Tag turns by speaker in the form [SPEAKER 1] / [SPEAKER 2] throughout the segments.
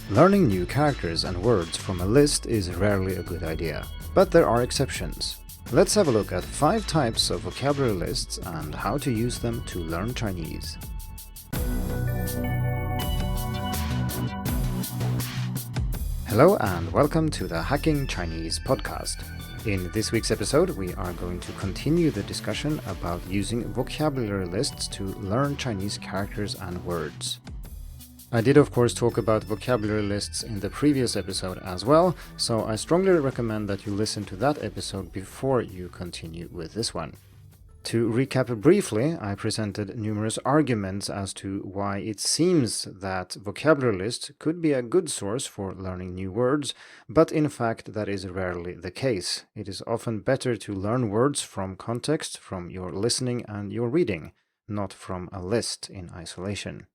[SPEAKER 1] Learning new characters and words from a list is rarely a good idea, but there are exceptions. Let's have a look at 5 types of vocabulary lists and how to use them to learn Chinese. Hello and welcome to the Hacking Chinese podcast. In this week's episode, we are going to continue the discussion about using vocabulary lists to learn Chinese characters and words. I did of course talk about vocabulary lists in the previous episode as well, so I strongly recommend that you listen to that episode before you continue with this one. To recap briefly, I presented numerous arguments as to why it seems that vocabulary lists could be a good source for learning new words, but in fact that is rarely the case. It is often better to learn words from context, from your listening and your reading, not from a list in isolation.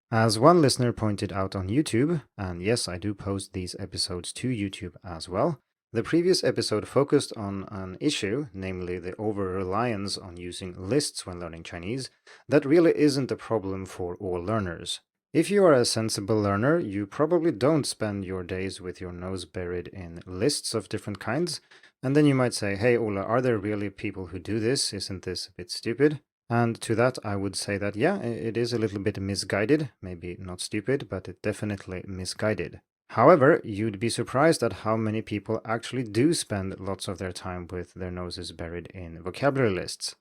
[SPEAKER 1] As one listener pointed out on YouTube, and yes, I do post these episodes to YouTube as well, the previous episode focused on an issue, namely the over-reliance on using lists when learning Chinese, that really isn't a problem for all learners. If you are a sensible learner, you probably don't spend your days with your nose buried in lists of different kinds, and then you might say, hey Ola, are there really people who do this? Isn't this a bit stupid? And to that I would say that yeah, it is a little bit misguided, maybe not stupid, but it definitely misguided. However, you'd be surprised at how many people actually do spend lots of their time with their noses buried in vocabulary lists.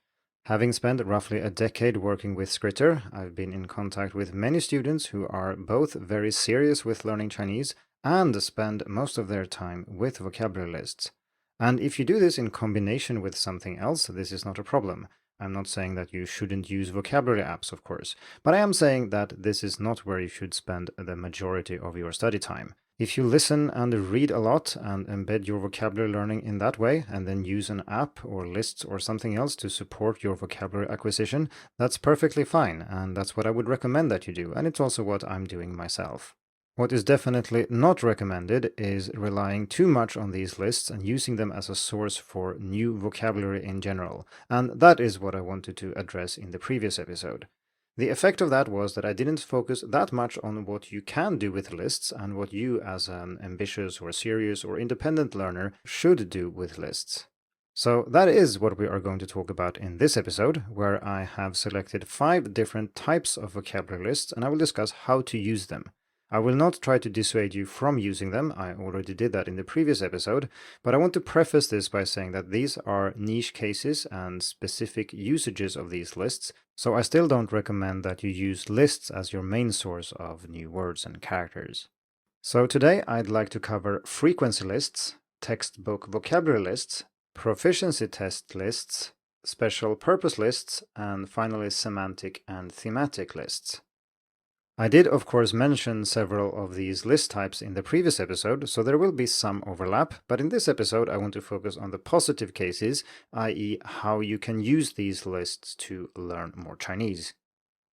[SPEAKER 1] Having spent roughly a decade working with Skritter, I've been in contact with many students who are both very serious with learning Chinese and spend most of their time with vocabulary lists. And if you do this in combination with something else, this is not a problem. I'm not saying that you shouldn't use vocabulary apps, of course, but I am saying that this is not where you should spend the majority of your study time. If you listen and read a lot and embed your vocabulary learning in that way, and then use an app or lists or something else to support your vocabulary acquisition, that's perfectly fine, and that's what I would recommend that you do, and it's also what I'm doing myself. What is definitely not recommended is relying too much on these lists and using them as a source for new vocabulary in general, and that is what I wanted to address in the previous episode. The effect of that was that I didn't focus that much on what you can do with lists and what you as an ambitious or serious or independent learner should do with lists. So that is what we are going to talk about in this episode, where I have selected 5 different types of vocabulary lists and I will discuss how to use them. I will not try to dissuade you from using them, I already did that in the previous episode, but I want to preface this by saying that these are niche cases and specific usages of these lists, so I still don't recommend that you use lists as your main source of new words and characters. So today I'd like to cover frequency lists, textbook vocabulary lists, proficiency test lists, special purpose lists, and finally semantic and thematic lists. I did of course mention several of these list types in the previous episode, so there will be some overlap, but in this episode I want to focus on the positive cases, i.e. how you can use these lists to learn more Chinese.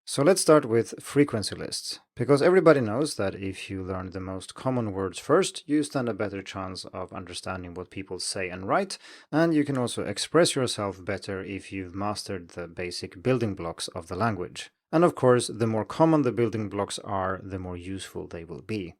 [SPEAKER 1] So let's start with frequency lists, because everybody knows that if you learn the most common words first, you stand a better chance of understanding what people say and write, and you can also express yourself better if you've mastered the basic building blocks of the language. And of course, the more common the building blocks are, the more useful they will be.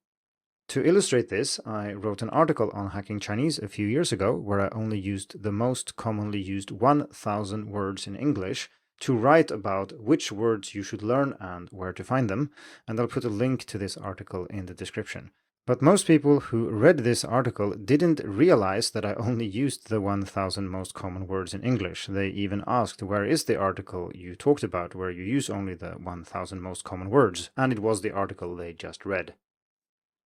[SPEAKER 1] To illustrate this, I wrote an article on Hacking Chinese a few years ago where I only used the most commonly used 1,000 words in English to write about which words you should learn and where to find them, and I'll put a link to this article in the description. But most people who read this article didn't realize that I only used the 1,000 most common words in English. They even asked, where is the article you talked about where you use only the 1,000 most common words? And it was the article they just read.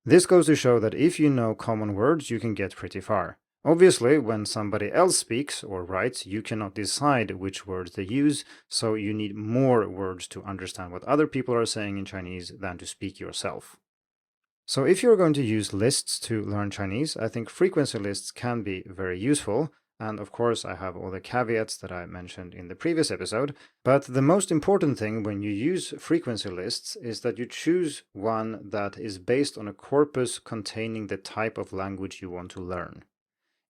[SPEAKER 1] This goes to show that if you know common words, you can get pretty far. Obviously, when somebody else speaks or writes, you cannot decide which words they use, so you need more words to understand what other people are saying in Chinese than to speak yourself. So if you're going to use lists to learn Chinese, I think frequency lists can be very useful, and of course I have all the caveats that I mentioned in the previous episode, but the most important thing when you use frequency lists is that you choose one that is based on a corpus containing the type of language you want to learn.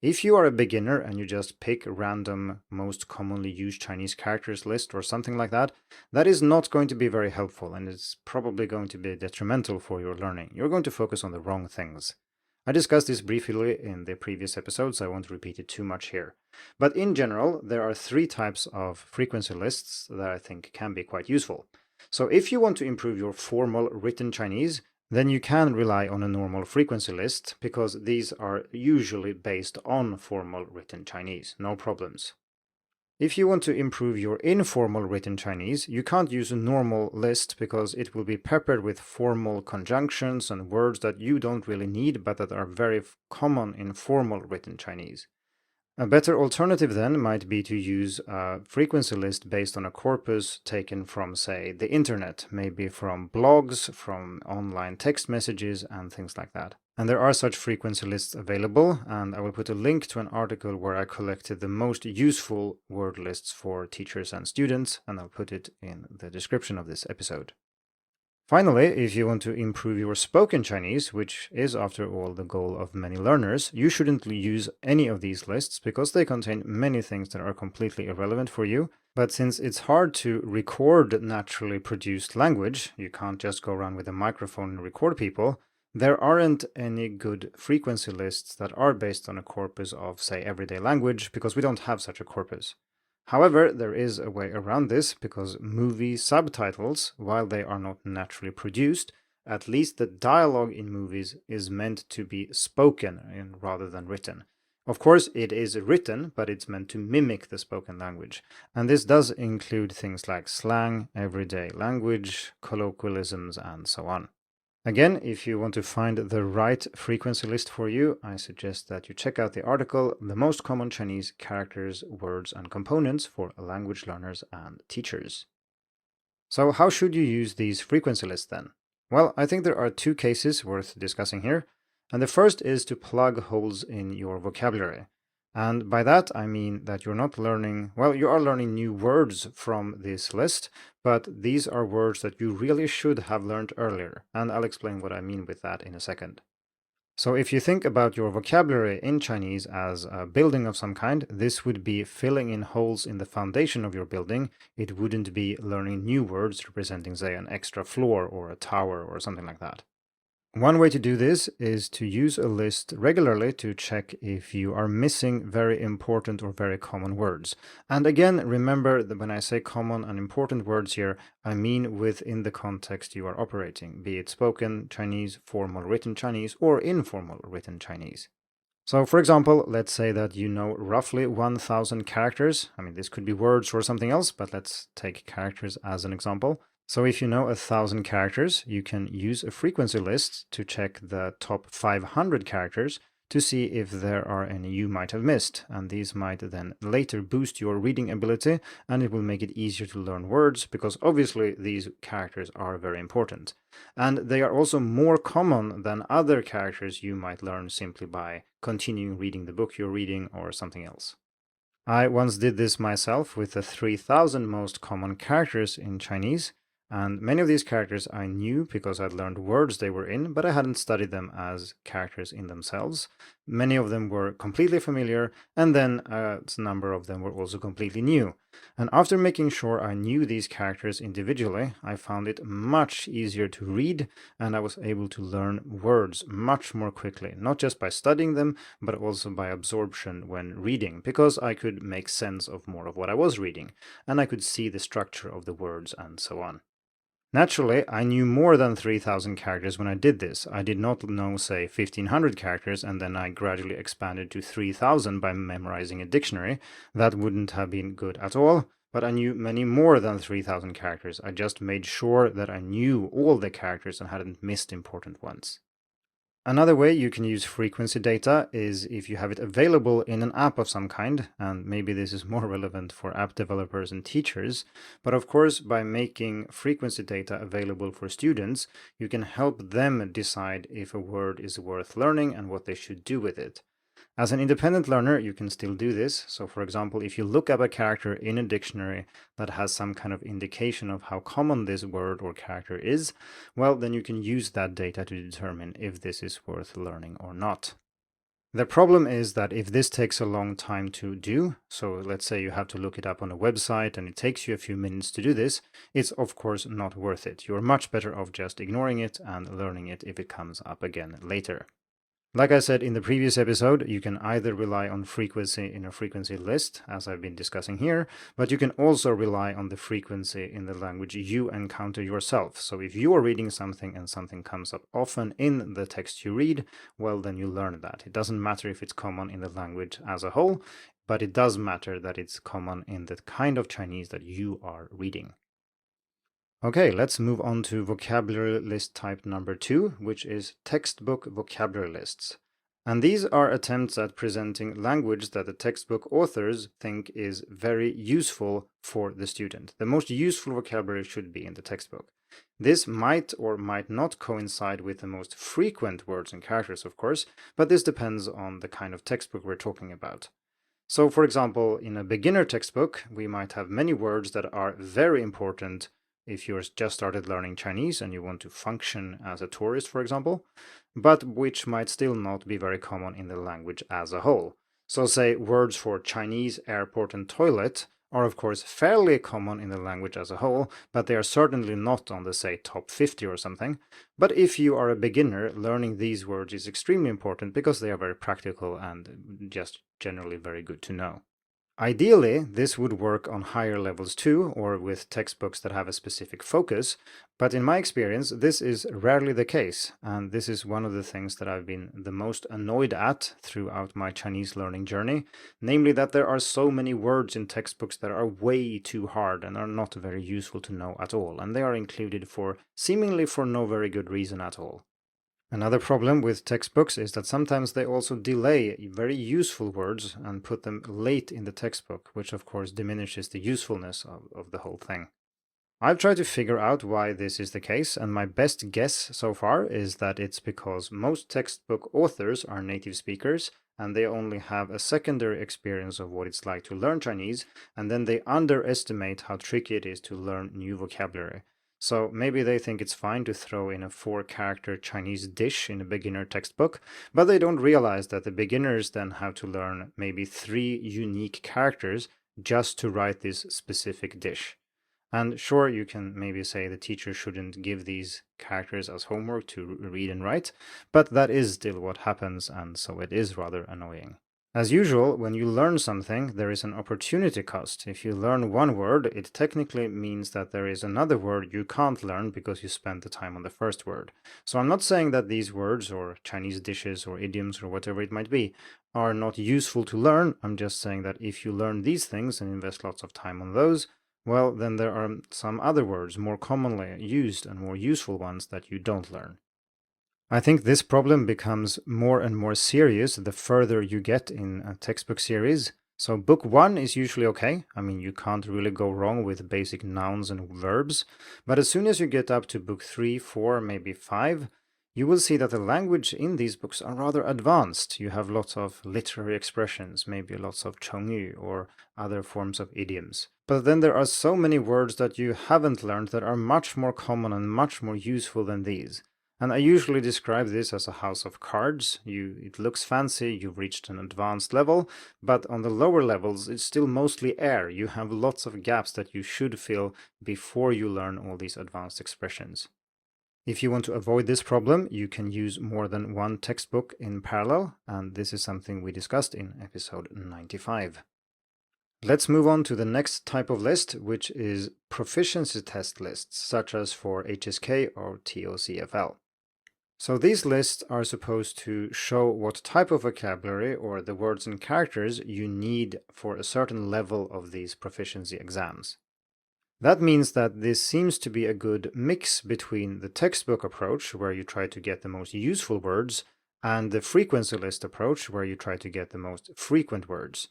[SPEAKER 1] If you are a beginner and you just pick a random most commonly used Chinese characters list or something like that, that is not going to be very helpful and it's probably going to be detrimental for your learning. You're going to focus on the wrong things. I discussed this briefly in the previous episodes, so I won't repeat it too much here. But in general, there are 3 types of frequency lists that I think can be quite useful. So if you want to improve your formal written Chinese, then you can rely on a normal frequency list because these are usually based on formal written Chinese, no problems. If you want to improve your informal written Chinese, you can't use a normal list because it will be peppered with formal conjunctions and words that you don't really need but that are very common in formal written Chinese. A better alternative then might be to use a frequency list based on a corpus taken from, say, the internet, maybe from blogs, from online text messages, and things like that. And there are such frequency lists available, and I will put a link to an article where I collected the most useful word lists for teachers and students, and I'll put it in the description of this episode. Finally, if you want to improve your spoken Chinese, which is after all the goal of many learners, you shouldn't use any of these lists because they contain many things that are completely irrelevant for you. But since it's hard to record naturally produced language, you can't just go around with a microphone and record people, there aren't any good frequency lists that are based on a corpus of, say, everyday language because we don't have such a corpus. However, there is a way around this because movie subtitles, while they are not naturally produced, at least the dialogue in movies is meant to be spoken rather than written. Of course, it is written, but it's meant to mimic the spoken language. And this does include things like slang, everyday language, colloquialisms, and so on. Again, if you want to find the right frequency list for you, I suggest that you check out the article, The Most Common Chinese Characters, Words, and Components for Language Learners and Teachers. So how should you use these frequency lists then? Well, I think there are 2 cases worth discussing here. And the first is to plug holes in your vocabulary. And by that, I mean that you're not learning, well, you are learning new words from this list, but these are words that you really should have learned earlier. And I'll explain what I mean with that in a second. So if you think about your vocabulary in Chinese as a building of some kind, this would be filling in holes in the foundation of your building. It wouldn't be learning new words representing, say, an extra floor or a tower or something like that. One way to do this is to use a list regularly to check if you are missing very important or very common words. And again, remember that when I say common and important words here, I mean within the context you are operating, be it spoken Chinese, formal written Chinese, or informal written Chinese. So for example, let's say that you know roughly 1,000 characters. I mean, this could be words or something else, but let's take characters as an example. So if you know 1,000 characters, you can use a frequency list to check the top 500 characters to see if there are any you might have missed. And these might then later boost your reading ability, and it will make it easier to learn words because obviously these characters are very important. And they are also more common than other characters you might learn simply by continuing reading the book you're reading or something else. I once did this myself with the 3,000 most common characters in Chinese. And many of these characters I knew because I'd learned words they were in, but I hadn't studied them as characters in themselves. Many of them were completely familiar, and then a number of them were also completely new. And after making sure I knew these characters individually, I found it much easier to read, and I was able to learn words much more quickly, not just by studying them, but also by absorption when reading, because I could make sense of more of what I was reading, and I could see the structure of the words and so on. Naturally, I knew more than 3,000 characters when I did this. I did not know, say, 1,500 characters, and then I gradually expanded to 3,000 by memorizing a dictionary. That wouldn't have been good at all, but I knew many more than 3,000 characters. I just made sure that I knew all the characters and hadn't missed important ones. Another way you can use frequency data is if you have it available in an app of some kind, and maybe this is more relevant for app developers and teachers, but of course by making frequency data available for students, you can help them decide if a word is worth learning and what they should do with it. As an independent learner, you can still do this. So for example, if you look up a character in a dictionary that has some kind of indication of how common this word or character is, well, then you can use that data to determine if this is worth learning or not. The problem is that if this takes a long time to do, so let's say you have to look it up on a website and it takes you a few minutes to do this, it's of course not worth it. You're much better off just ignoring it and learning it if it comes up again later. Like I said in the previous episode, you can either rely on frequency in a frequency list, as I've been discussing here, but you can also rely on the frequency in the language you encounter yourself. So if you are reading something and something comes up often in the text you read, well, then you learn that. It doesn't matter if it's common in the language as a whole, but it does matter that it's common in the kind of Chinese that you are reading. Okay, let's move on to vocabulary list type number 2, which is textbook vocabulary lists. And these are attempts at presenting language that the textbook authors think is very useful for the student. The most useful vocabulary should be in the textbook. This might or might not coincide with the most frequent words and characters, of course, but this depends on the kind of textbook we're talking about. So, for example, in a beginner textbook, we might have many words that are very important if you're just started learning Chinese and you want to function as a tourist, for example, but which might still not be very common in the language as a whole. So say words for Chinese, airport, and toilet are of course fairly common in the language as a whole, but they are certainly not on the, say, top 50 or something. But if you are a beginner, learning these words is extremely important because they are very practical and just generally very good to know. Ideally, this would work on higher levels too, or with textbooks that have a specific focus, but in my experience, this is rarely the case, and this is one of the things that I've been the most annoyed at throughout my Chinese learning journey, namely that there are so many words in textbooks that are way too hard and are not very useful to know at all, and they are included seemingly for no very good reason at all. Another problem with textbooks is that sometimes they also delay very useful words and put them late in the textbook, which of course diminishes the usefulness of the whole thing. I've tried to figure out why this is the case, and my best guess so far is that it's because most textbook authors are native speakers and they only have a secondary experience of what it's like to learn Chinese, and then they underestimate how tricky it is to learn new vocabulary. So maybe they think it's fine to throw in a 4-character Chinese dish in a beginner textbook, but they don't realize that the beginners then have to learn maybe 3 unique characters just to write this specific dish. And sure, you can maybe say the teacher shouldn't give these characters as homework to read and write, but that is still what happens, and so it is rather annoying. As usual, when you learn something, there is an opportunity cost. If you learn one word, it technically means that there is another word you can't learn because you spent the time on the first word. So I'm not saying that these words, or Chinese dishes, or idioms, or whatever it might be, are not useful to learn. I'm just saying that if you learn these things and invest lots of time on those, well, then there are some other words, more commonly used and more useful ones, that you don't learn. I think this problem becomes more and more serious the further you get in a textbook series. So book 1 is usually okay. I mean, you can't really go wrong with basic nouns and verbs. But as soon as you get up to book 3, 4, maybe 5, you will see that the language in these books are rather advanced. You have lots of literary expressions, maybe lots of chongyu or other forms of idioms. But then there are so many words that you haven't learned that are much more common and much more useful than these. And I usually describe this as a house of cards. It looks fancy, you've reached an advanced level, but on the lower levels it's still mostly air. You have lots of gaps that you should fill before you learn all these advanced expressions. If you want to avoid this problem, you can use more than one textbook in parallel, and this is something we discussed in episode 95. Let's move on to the next type of list, which is proficiency test lists, such as for HSK or TOCFL. So these lists are supposed to show what type of vocabulary or the words and characters you need for a certain level of these proficiency exams. That means that this seems to be a good mix between the textbook approach, where you try to get the most useful words, and the frequency list approach, where you try to get the most frequent words.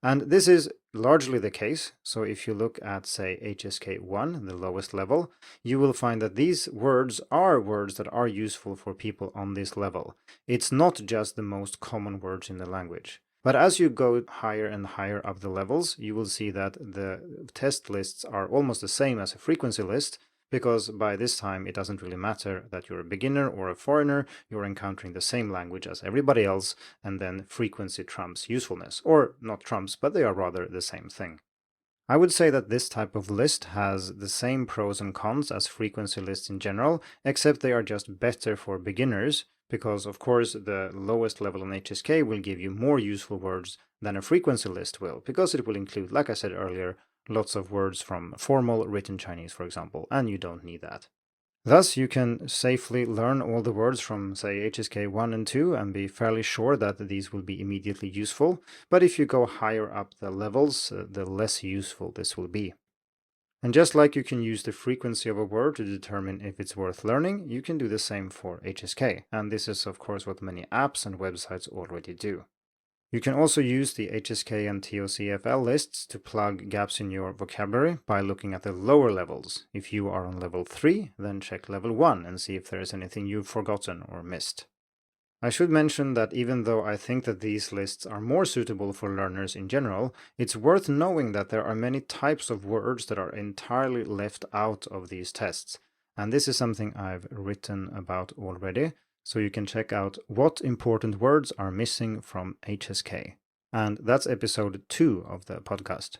[SPEAKER 1] And this is largely the case. So if you look at, say, HSK 1, the lowest level, you will find that these words that are useful for people on this level. It's not just the most common words in the language. But as you go higher and higher up the levels, you will see that the test lists are almost the same as a frequency list, because by this time it doesn't really matter that you're a beginner or a foreigner, you're encountering the same language as everybody else, and then frequency trumps usefulness. Or not trumps, but they are rather the same thing. I would say that this type of list has the same pros and cons as frequency lists in general, except they are just better for beginners, because of course the lowest level on HSK will give you more useful words than a frequency list will, because it will include, like I said earlier, lots of words from formal written Chinese, for example, and you don't need that. Thus, you can safely learn all the words from, say, HSK 1 and 2 and be fairly sure that these will be immediately useful, but if you go higher up the levels, the less useful this will be. And just like you can use the frequency of a word to determine if it's worth learning, you can do the same for HSK, and this is of course what many apps and websites already do. You can also use the HSK and TOCFL lists to plug gaps in your vocabulary by looking at the lower levels. If you are on level 3, then check level 1 and see if there is anything you've forgotten or missed. I should mention that even though I think that these lists are more suitable for learners in general, it's worth knowing that there are many types of words that are entirely left out of these tests. And this is something I've written about already, so you can check out what important words are missing from HSK. And that's episode 2 of the podcast.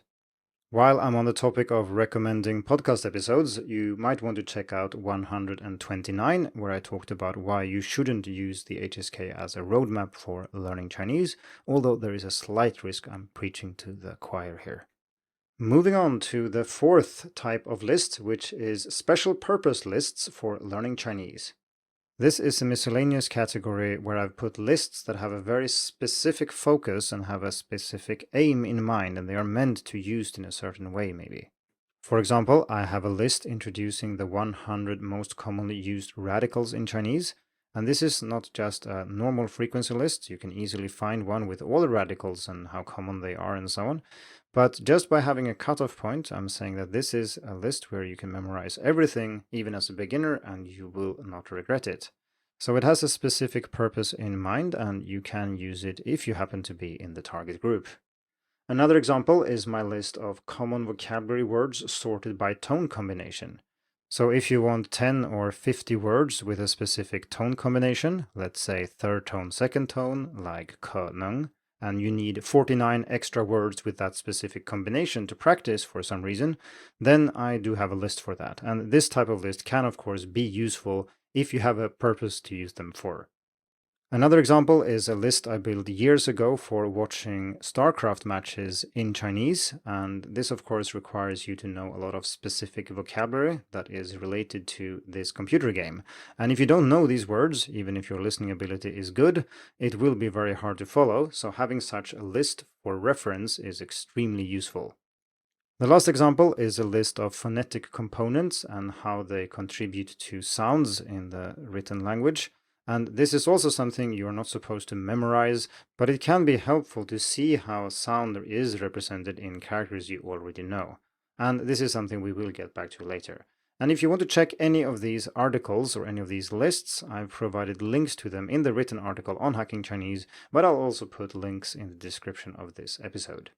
[SPEAKER 1] While I'm on the topic of recommending podcast episodes, you might want to check out 129, where I talked about why you shouldn't use the HSK as a roadmap for learning Chinese, although there is a slight risk I'm preaching to the choir here. Moving on to the fourth type of list, which is special purpose lists for learning Chinese. This is a miscellaneous category where I've put lists that have a very specific focus and have a specific aim in mind, and they are meant to be used in a certain way, maybe. For example, I have a list introducing the 100 most commonly used radicals in Chinese, and this is not just a normal frequency list. You can easily find one with all the radicals and how common they are and so on. But just by having a cutoff point, I'm saying that this is a list where you can memorize everything, even as a beginner, and you will not regret it. So it has a specific purpose in mind, and you can use it if you happen to be in the target group. Another example is my list of common vocabulary words sorted by tone combination. So if you want 10 or 50 words with a specific tone combination, let's say third tone, second tone, like 可能, and you need 49 extra words with that specific combination to practice for some reason, then I do have a list for that. And this type of list can, of course, be useful if you have a purpose to use them for. Another example is a list I built years ago for watching StarCraft matches in Chinese, and this of course requires you to know a lot of specific vocabulary that is related to this computer game. And if you don't know these words, even if your listening ability is good, it will be very hard to follow, so having such a list for reference is extremely useful. The last example is a list of phonetic components and how they contribute to sounds in the written language. And this is also something you're not supposed to memorize, but it can be helpful to see how sound is represented in characters you already know. And this is something we will get back to later. And if you want to check any of these articles or any of these lists, I've provided links to them in the written article on Hacking Chinese, but I'll also put links in the description of this episode.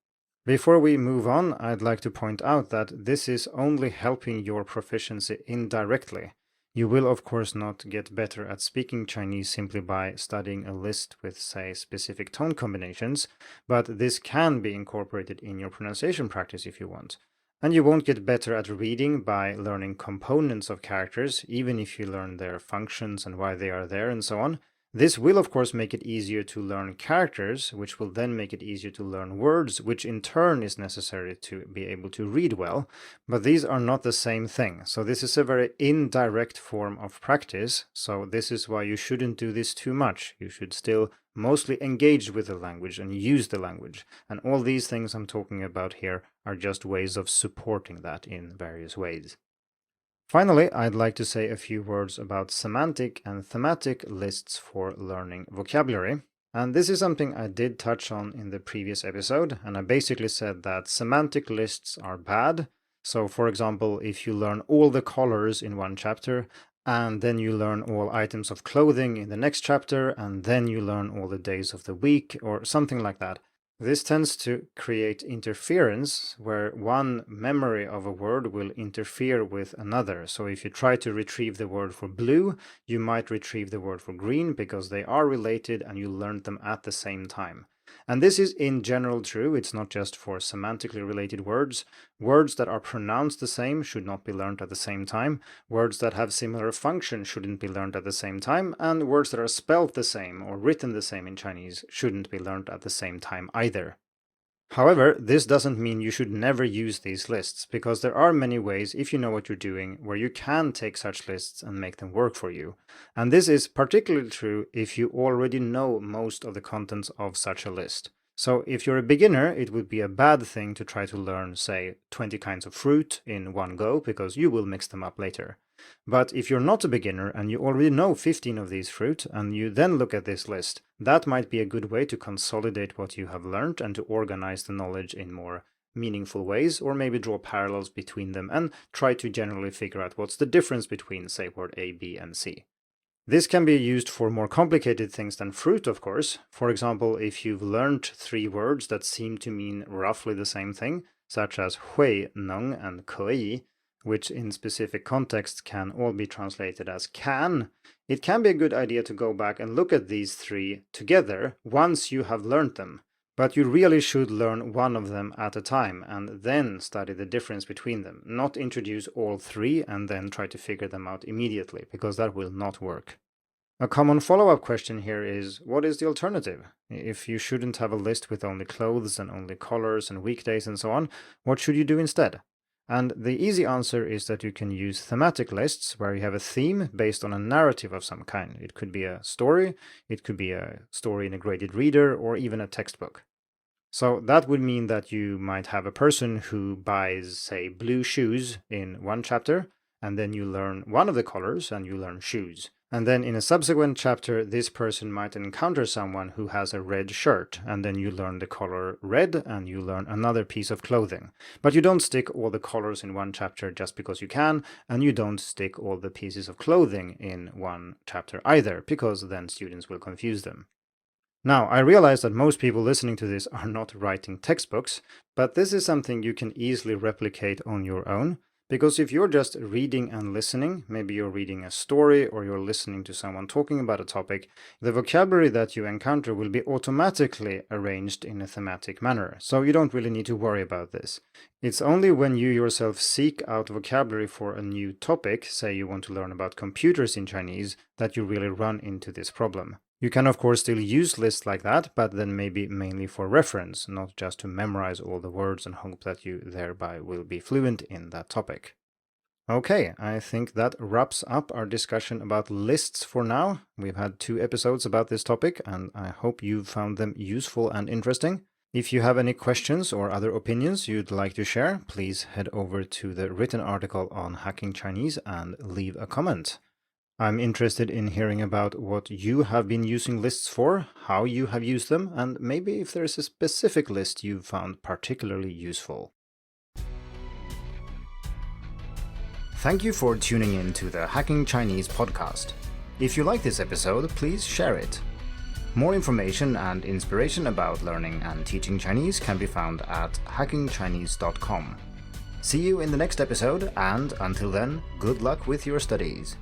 [SPEAKER 1] Before we move on, I'd like to point out that this is only helping your proficiency indirectly. You will, of course, not get better at speaking Chinese simply by studying a list with, say, specific tone combinations, but this can be incorporated in your pronunciation practice if you want. And you won't get better at reading by learning components of characters, even if you learn their functions and why they are there and so on. This will, of course, make it easier to learn characters, which will then make it easier to learn words, which in turn is necessary to be able to read well. But these are not the same thing. So this is a very indirect form of practice. So this is why you shouldn't do this too much. You should still mostly engage with the language and use the language. And all these things I'm talking about here are just ways of supporting that in various ways. Finally, I'd like to say a few words about semantic and thematic lists for learning vocabulary. And this is something I did touch on in the previous episode, and I basically said that semantic lists are bad. So, for example, if you learn all the colors in one chapter, and then you learn all items of clothing in the next chapter, and then you learn all the days of the week, or something like that, This tends to create interference where one memory of a word will interfere with another. So if you try to retrieve the word for blue, you might retrieve the word for green because they are related and you learned them at the same time. And this is in general true. It's not just for semantically related words. Words that are pronounced the same should not be learned at the same time. Words that have similar function shouldn't be learned at the same time. And words that are spelled the same or written the same in Chinese shouldn't be learned at the same time either. However, this doesn't mean you should never use these lists, because there are many ways, if you know what you're doing, where you can take such lists and make them work for you. And this is particularly true if you already know most of the contents of such a list. So if you're a beginner, it would be a bad thing to try to learn, say, 20 kinds of fruit in one go, because you will mix them up later. But if you're not a beginner and you already know 15 of these fruit and you then look at this list, that might be a good way to consolidate what you have learned and to organize the knowledge in more meaningful ways, or maybe draw parallels between them and try to generally figure out what's the difference between, say, word A, B, and C. This can be used for more complicated things than fruit, of course. For example, if you've learned 3 words that seem to mean roughly the same thing, such as hui, neng, and kei, which in specific contexts can all be translated as can, it can be a good idea to go back and look at these 3 together once you have learned them. But you really should learn one of them at a time and then study the difference between them, not introduce all 3 and then try to figure them out immediately, because that will not work. A common follow-up question here is, what is the alternative? If you shouldn't have a list with only clothes and only colors and weekdays and so on, what should you do instead? And the easy answer is that you can use thematic lists where you have a theme based on a narrative of some kind. It could be a story, it could be a story in a graded reader, or even a textbook. So that would mean that you might have a person who buys, say, blue shoes in one chapter, and then you learn one of the colors and you learn shoes. And then in a subsequent chapter, this person might encounter someone who has a red shirt, and then you learn the color red and you learn another piece of clothing. But you don't stick all the colors in one chapter just because you can, and you don't stick all the pieces of clothing in one chapter either, because then students will confuse them. Now, I realize that most people listening to this are not writing textbooks, but this is something you can easily replicate on your own. Because if you're just reading and listening, maybe you're reading a story or you're listening to someone talking about a topic, the vocabulary that you encounter will be automatically arranged in a thematic manner, so you don't really need to worry about this. It's only when you yourself seek out vocabulary for a new topic, say you want to learn about computers in Chinese, that you really run into this problem. You can of course still use lists like that, but then maybe mainly for reference, not just to memorize all the words and hope that you thereby will be fluent in that topic. Okay, I think that wraps up our discussion about lists for now. We've had 2 episodes about this topic, and I hope you found them useful and interesting. If you have any questions or other opinions you'd like to share, please head over to the written article on Hacking Chinese and leave a comment. I'm interested in hearing about what you have been using lists for, how you have used them, and maybe if there's a specific list you've found particularly useful. Thank you for tuning in to the Hacking Chinese podcast. If you like this episode, please share it. More information and inspiration about learning and teaching Chinese can be found at hackingchinese.com. See you in the next episode, and until then, good luck with your studies.